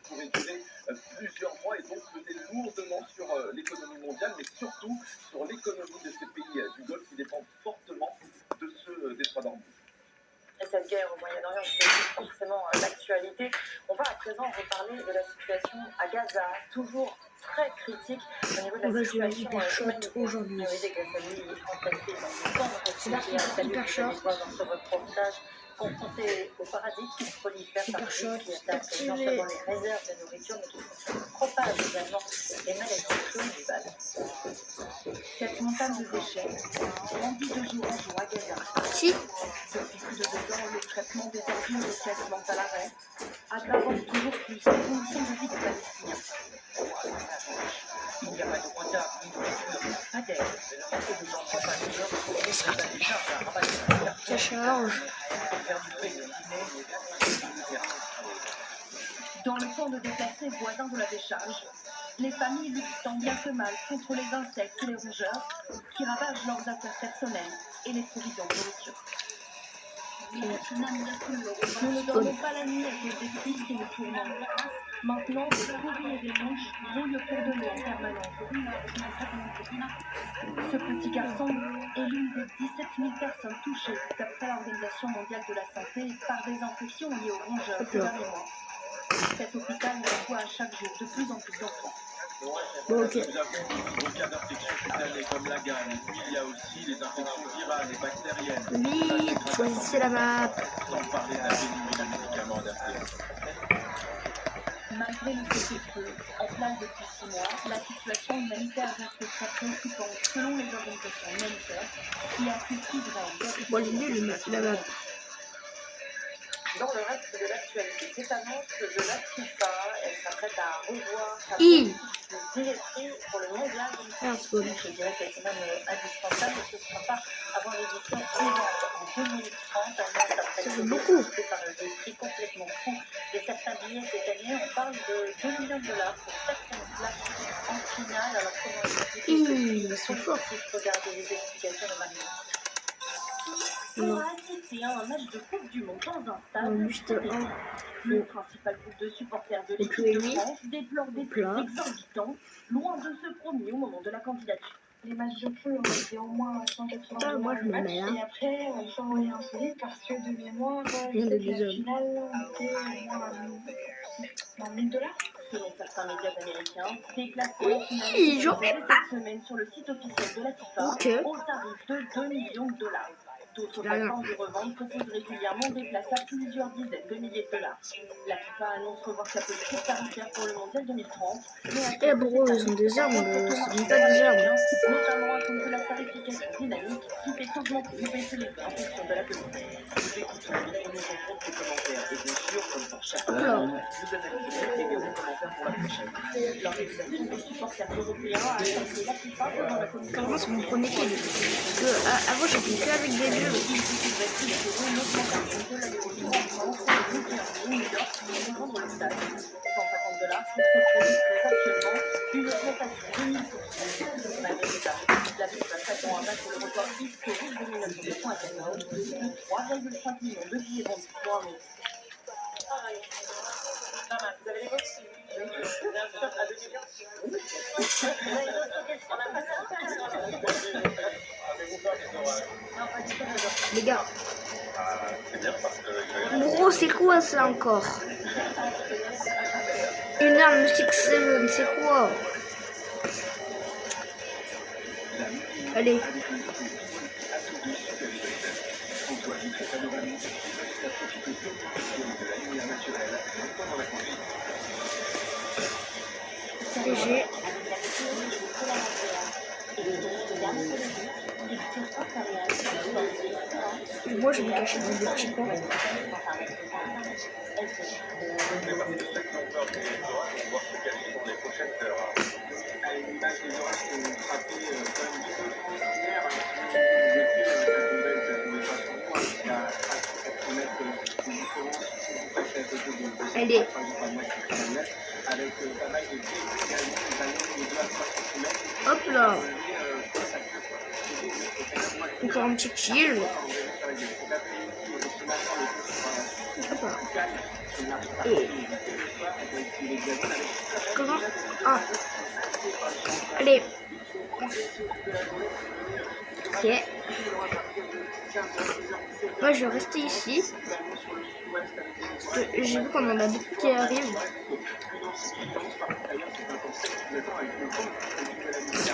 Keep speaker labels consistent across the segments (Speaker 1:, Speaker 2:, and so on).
Speaker 1: pourrait durer plusieurs mois et donc peser lourdement sur l'économie mondiale, mais surtout sur l'économie de ces pays du Golfe qui dépendent fortement de ce détroit d'Ormuz.
Speaker 2: Et cette guerre au Moyen-Orient, c'est forcément l'actualité. On va à présent reparler de la situation à Gaza, toujours très critique au niveau de la situation
Speaker 3: Hypershot aujourd'hui.
Speaker 2: C'est la
Speaker 3: Hypershot.
Speaker 2: dans ce reportage confronté au paradis qui prolifère par qui attaque non seulement les réserves de nourriture, mais qui propage également les maladies chroniques. Cette montagne de déchets grandit de jour en jour à Gaza.
Speaker 3: Si.
Speaker 2: Depuis plus de 2 ans, le traitement des ordures est quasiment à l'arrêt, aggravant toujours plus les conditions de vie des Palestiniens. Il n'y a pas de retard, ni de mesure, pas d'aide. De gens
Speaker 3: Ça charge.
Speaker 2: Dans le camp de déplacés voisins de la décharge, les familles luttent tant bien que mal contre les insectes et les rongeurs qui ravagent leurs affaires personnelles et les provisions de nourriture. Nous ne dormons pas la nuit à cause des fils qui nous tourmentent. Maintenant, des souris et des mouches grouillent autour de nous en permanence. Ce petit garçon est l'une des 17 000 personnes touchées, d'après l'Organisation mondiale de la santé, par des infections liées aux rongeurs ces derniers mois. Cet hôpital reçoit à chaque jour de plus en plus d'enfants.
Speaker 3: Bon, ok.
Speaker 1: Nous avons des cas d'infections cutanées comme la gamme, et puis il y a aussi les infections virales et bactériennes.
Speaker 3: Vite, choisissez la map.
Speaker 1: Sans parler de la pénurie de médicaments adaptés.
Speaker 2: Malgré le cessez-le-feu en place depuis 6 mois, la situation humanitaire reste très préoccupante selon les organisations humanitaires qui accusent Israël.
Speaker 3: Bon, l'idée, je mets la map.
Speaker 2: Dans le reste de l'actualité, cette annonce de la FIFA, elle s'apprête à revoir sa directive pour le mondial. Je dirais qu'elle est même indispensable, mais ce ne sera pas avant l'édition suivante en 2030.
Speaker 3: Ça fait beaucoup.
Speaker 2: Par des prix complètement fous. Et certains billets cette année, on parle de 2 millions de dollars pour certaines places en finale. Alors comment
Speaker 3: Ils sont forts.
Speaker 2: Regardez les explications de Marie.
Speaker 3: Non.
Speaker 2: C'est un match de Coupe du Monde dans un stade.
Speaker 3: Juste un.
Speaker 2: Le principal groupe de supporters de l'équipe de France déplore des prix exorbitants, loin de ce promis au moment de la candidature. Les matchs de poule, on était au moins 180
Speaker 3: Ah, moi, je me mets là.
Speaker 2: Et après, on s'en est insolé parce que de mémoire,
Speaker 3: Rien de
Speaker 2: la
Speaker 3: bizarre.
Speaker 2: finale était au moins dans 1000 $. Selon certains médias américains, des classements finales sont cette semaine sur le site officiel de la FIFA au tarif de 2 millions de dollars. D'autres plateformes de revente proposent régulièrement des places à plusieurs dizaines de milliers de dollars. La FIFA annonce revoir sa politique tarifaire pour le mondial 2030.
Speaker 3: Eh bro, ils ont des armes, ce n'est pas des armes.
Speaker 2: Notamment à cause de la tarification dynamique qui fait qu'augmenter ou baisser les prix en fonction de la politique. Nous écoutons nos rencontres, les commentaires et bien sûr, comme pour chaque vous analysez et des commentaires pour la prochaine. L'organisation des supporters européens a attaqué la FIFA pendant la commission.
Speaker 3: Comment ça vous prenez qui? Parce que avant j'étais que avec des vieux.
Speaker 2: Une augmentation de 1000%. Malgré cet arrêt, la FIFA s'attend à battre le record historique de 1994 de 3,5 millions de billets vendus pour un mois. Vous avez les votes? À 2 millions. Vous avez une autre question?
Speaker 3: Les gars. Bro, c'est quoi ça encore? Une arme 6-7, c'est quoi? Allez. GG. Moi je me cache dans des petits coins. Allez. Hop là. Encore un petit kill. Hop là. Et... Comment? Ah. Allez. Ok. Moi, je vais rester ici. J'ai vu qu'on en a beaucoup qui arrivent.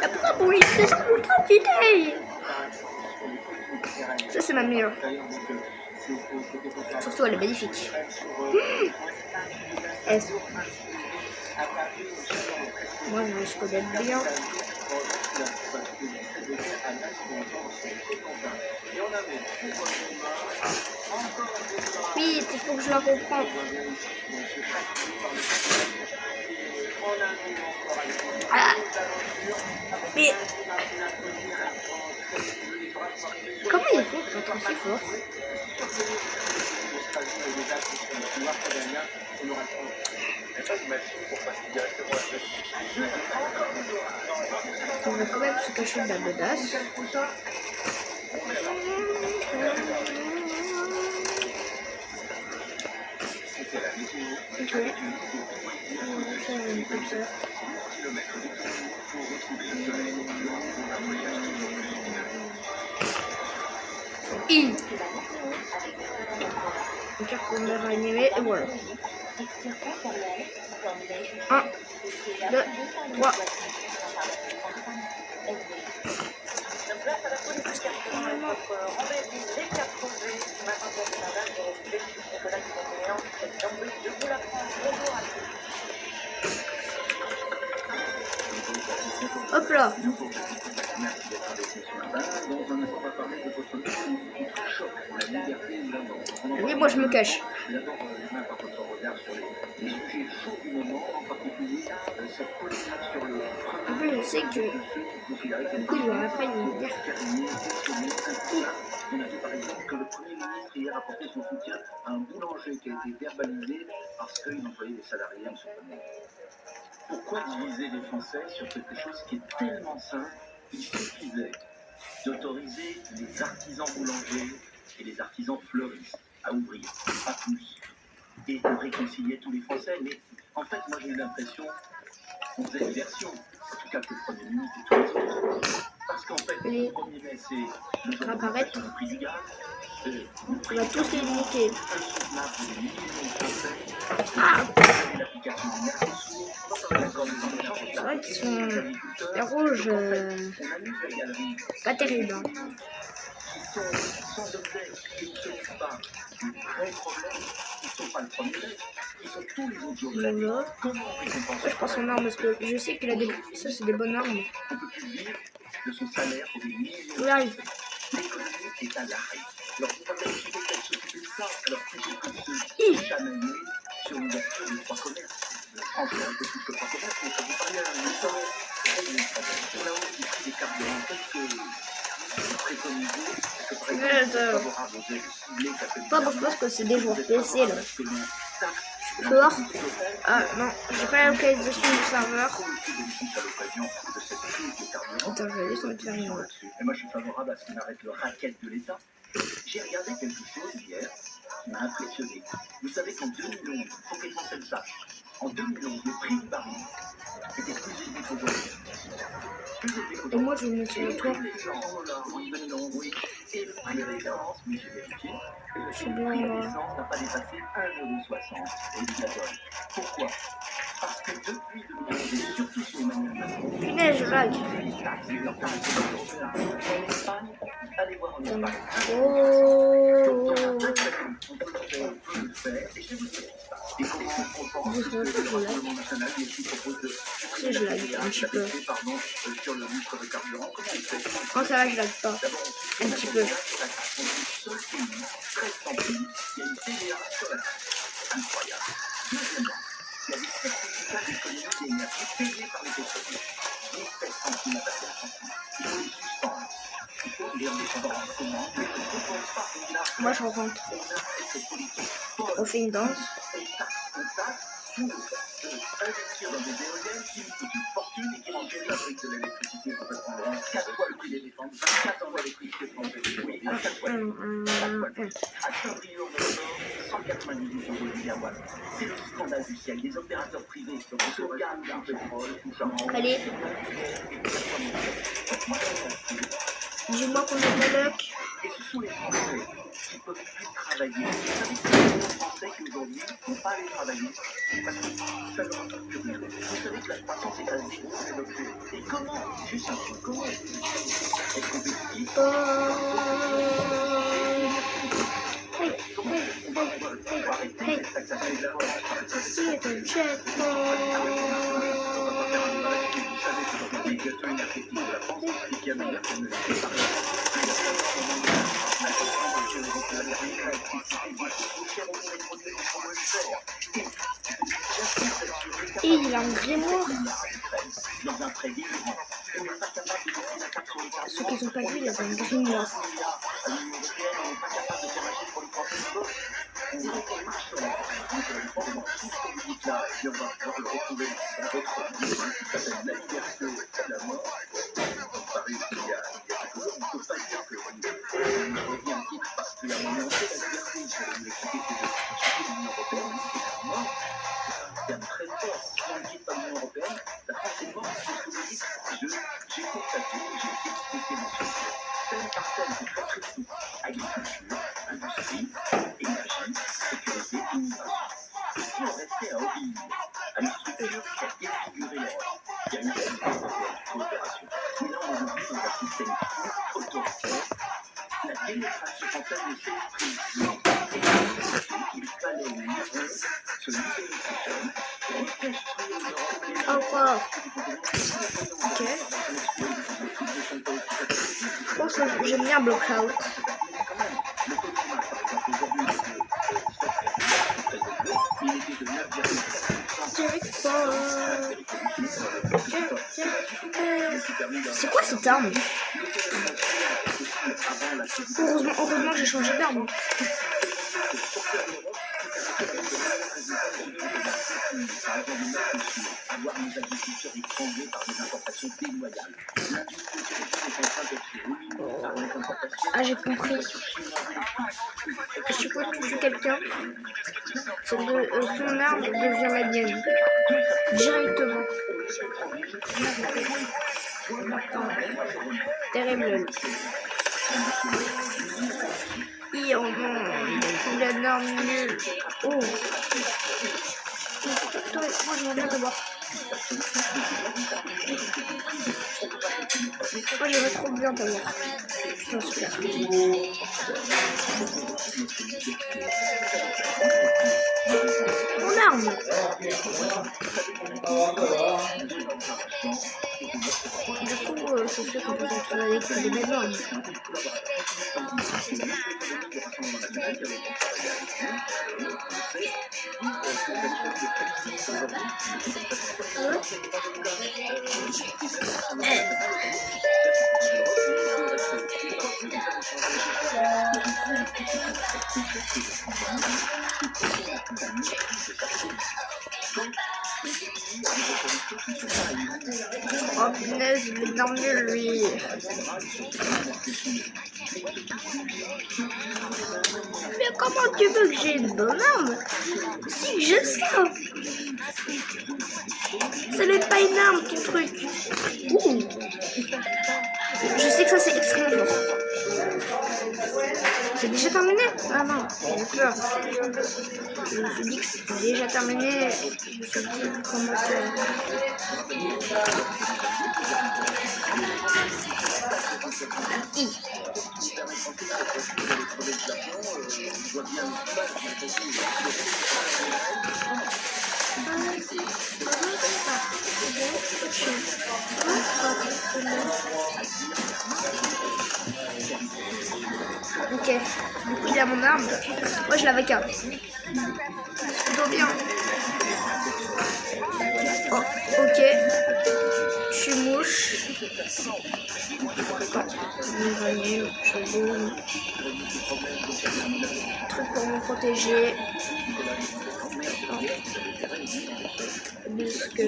Speaker 3: Pourquoi bon, il se ultra petit. Ça, c'est ma meilleure. Surtout, elle est magnifique. Moi, je connais bien. Oui, il faut que je la comprends. Ah. Mais comment il faut pour être aussi fort? On va quand même se cacher de la bedasse. Ok. On va faire une comme ça. On tire pour me réanimer et voilà. 1, 2, 3. Hop là. Oui, moi je me cache. En plus, je sais que beaucoup ils vont après me dire.
Speaker 1: Par exemple, que le Premier ministre hier a apporté son soutien à un boulanger qui a été verbalisé parce qu'il employait des salariés en surprenant. Pourquoi diviser les Français sur quelque chose qui est tellement simple? Il suffisait d'autoriser les artisans boulangers et les artisans fleuristes à ouvrir, pas plus. Et on réconciliait tous les Français. Mais en fait, moi j'ai eu l'impression qu'on faisait diversion, en tout cas que le Premier ministre et tous les autres. Parce qu'en fait, le 1er mai, c'est le jour de du prix du gaz.
Speaker 3: On va tous les niquer. C'est vrai qu'ils sont les rouges, pas terribles. Hein. Voilà. Je pense en armes parce que je sais qu'il a des. Ça, c'est des bonnes armes. Il arrive.
Speaker 1: est à l'arrêt. Alors, vous parlez de s'occuper de ça, alors plutôt que de se chamailler sur l'ouverture des 3 commerces. Enfin, un peu plus que 3 commerces, mais quand vous parlez à un état sur la hausse du prix des carburants, qu'est-ce que vous préconisez? Est-ce que par exemple, favorable aux aides ciblées
Speaker 3: Pas pour parce que c'est des joueurs PC là. Soir. Ah non, j'ai pas la localisation du serveur. Attends, je vais juste mettre faire une autre.
Speaker 1: Et moi, je suis favorable à ce qu'on arrête le racket de l'État. J'ai regardé quelque chose hier qui m'a impressionné. Vous savez qu'en 2011, il faut que les Français le sachent, en 2011, le prix du baril était plus élevé qu'aujourd'hui.
Speaker 3: Et moi, je vais me mettre sur le toit.
Speaker 1: Et le prix de l'essence, mais j'ai vérifié,
Speaker 3: C'est
Speaker 1: le
Speaker 3: bien
Speaker 1: prix de
Speaker 3: là.
Speaker 1: l'essence n'a pas dépassé 1,60 € au litre. Pourquoi? Parce que depuis 2011, et surtout sous Emmanuel Macron,
Speaker 3: Punaise, je lag.
Speaker 1: allez voir en Espagne.
Speaker 3: Oh. Si je lag un petit peu. Quand ça va, je lag pas. Un petit peu. Moi, je rencontre. On fait une danse.
Speaker 1: Investir dans des éoliennes qui nous coûtent une fortune et qui rendent la fabrique de l'électricité pour répondre 4 fois le prix des défenses, 24 ans d'électricité française. Oui, 4 fois. À Saint-Brieuc, 198 € chez Hawaii. C'est le scandale du siècle. Des opérateurs privés se gagnent d'un pétrole tout ça.
Speaker 3: Allez. Dis-moi qu'on est de luck.
Speaker 1: Et ce sont les Français qui peuvent plus travailler. Vous savez que les Français qui aujourd'hui ne vont pas aller travailler parce que ça ne rapporte plus rien. Vous savez que la croissance est à zéro développée. Et comment, juste un peu, comment être compétitif?
Speaker 3: C'est un checkpoint. Et il a un grimoire. Ceux qui n'ont pas vu, il a un grimoire. Encore. Ok. Je pense que j'aime bien Blockout. C'est quoi cette arme? Heureusement j'ai changé d'arme. Ah, j'ai compris. Si tu peux toucher quelqu'un, son arme devient la mienne. Directement. Terrible. Et oh non, il a une arme nulle. Oh. Moi je veux bien te voir. Moi j'aimerais trop bien te voir. Non, super. Mon arme. Du coup, c'est sûr qu'on peut se retrouver avec des belles armes. Oh punaise, il est dans le mieux lui. Mais comment tu veux que j'ai une bonne arme si j'ai ça? Ce n'est pas une arme, ton truc. Ouh. Je sais que ça c'est extrêmement fort. C'est déjà terminé? Ah non, j'ai peur. Je me suis dit que c'était déjà terminé. Je me suis dit comment ça. Ok, du coup il a mon arme. Moi je l'avais qu'un. Plutôt bien. Oh, ok. Je suis mouche. Truc pour me protéger. Parce que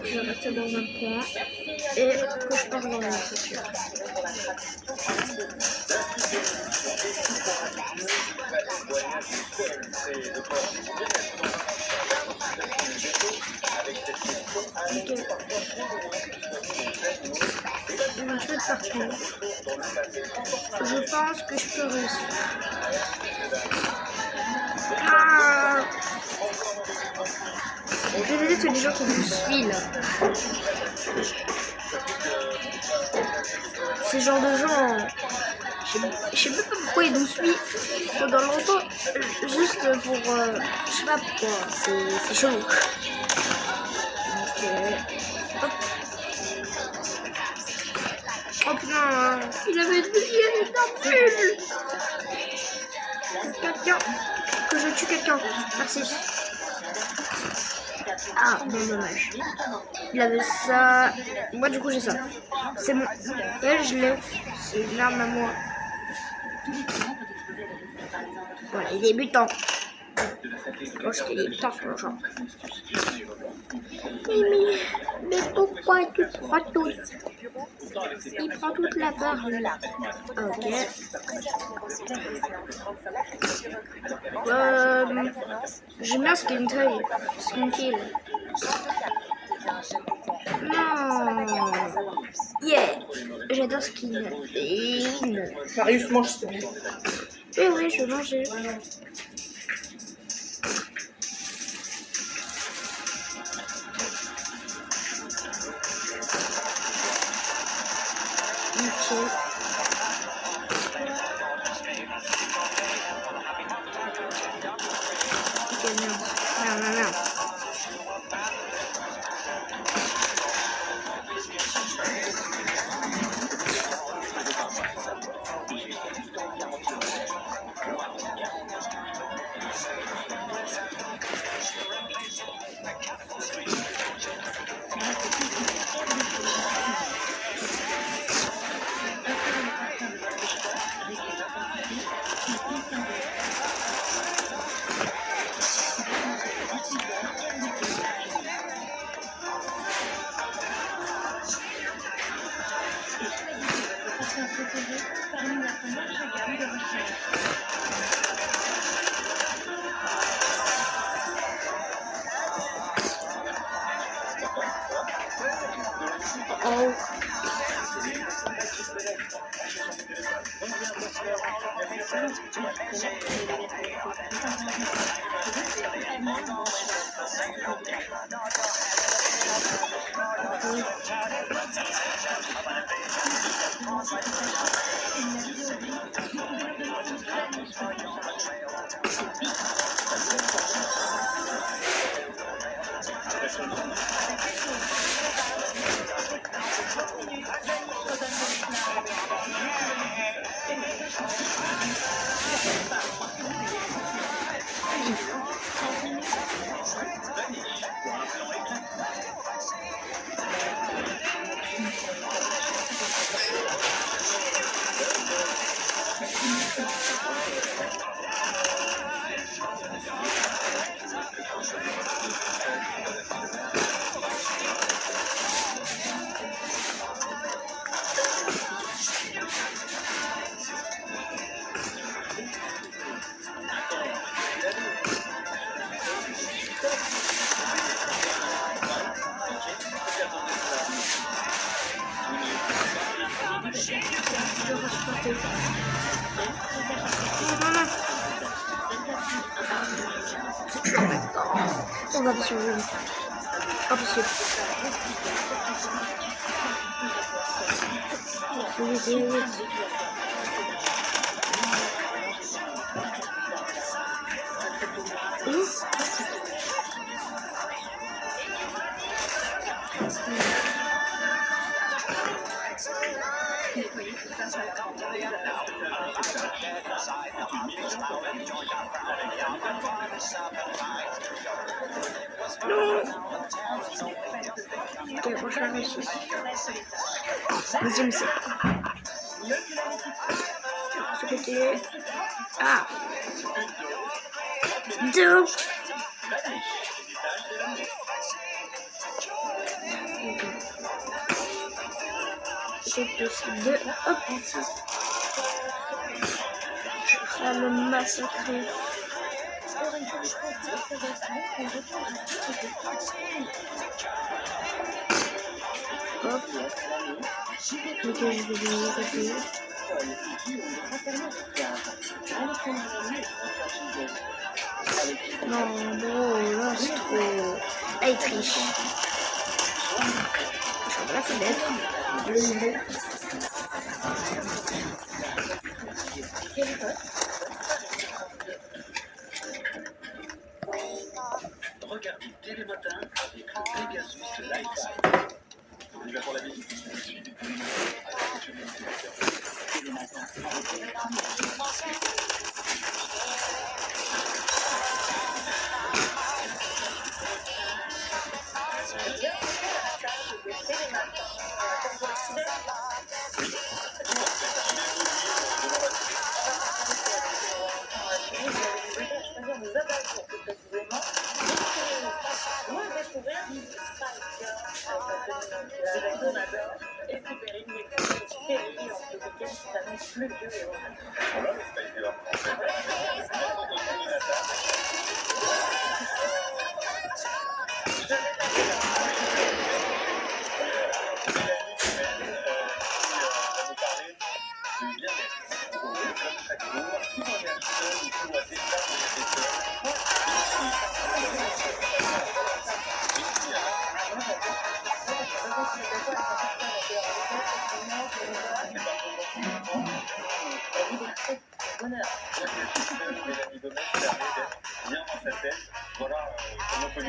Speaker 3: je vais rester dans un coin et que je pars dans la voiture. Je vais partir. Je pense que je peux réussir. Ah, désolé, c'est les gens qui vous suivent là. Ces genres de gens, je sais même pas pourquoi ils nous suivent pendant longtemps, juste pour, je sais pas pourquoi, c'est chelou. Ok. Hop. Oh putain, il avait une bulle. Quelqu'un, que je tue quelqu'un, merci. Ah, bon dommage. Il avait ça. Moi du coup j'ai ça. C'est bon. Elle je l'ai. C'est une arme à moi. Voilà, il est débutant. Moi j'étais débutant sur le champ. Mais pourquoi tu prends tout? Il prend toute la barre là. Ok. J'aime bien Skin Kill. Non. Yeah. J'adore Skin.
Speaker 4: Sérieux, je mange, c'est bien.
Speaker 3: Oui, je vais manger. Ok. Ok, merde. Oh. On va survivre. Impossible. Vite. Ok, prochain réussi. Deuxième set. Ce côté. Ah. Deux. C'est plus deux. Hop. Je vais le massacrer.
Speaker 2: encore une séquence d'observation qu'on retourne à toutes les questions.
Speaker 3: Hop. Ok, je vais lui répondre. Non, bon, là c'est trop. Ah, il triche. Je vois la fenêtre.
Speaker 1: Regardez Télématin avec le Pegasus Lifetime. Vous êtes pour la visite? Suivez Télématin avec Voilà comment on peut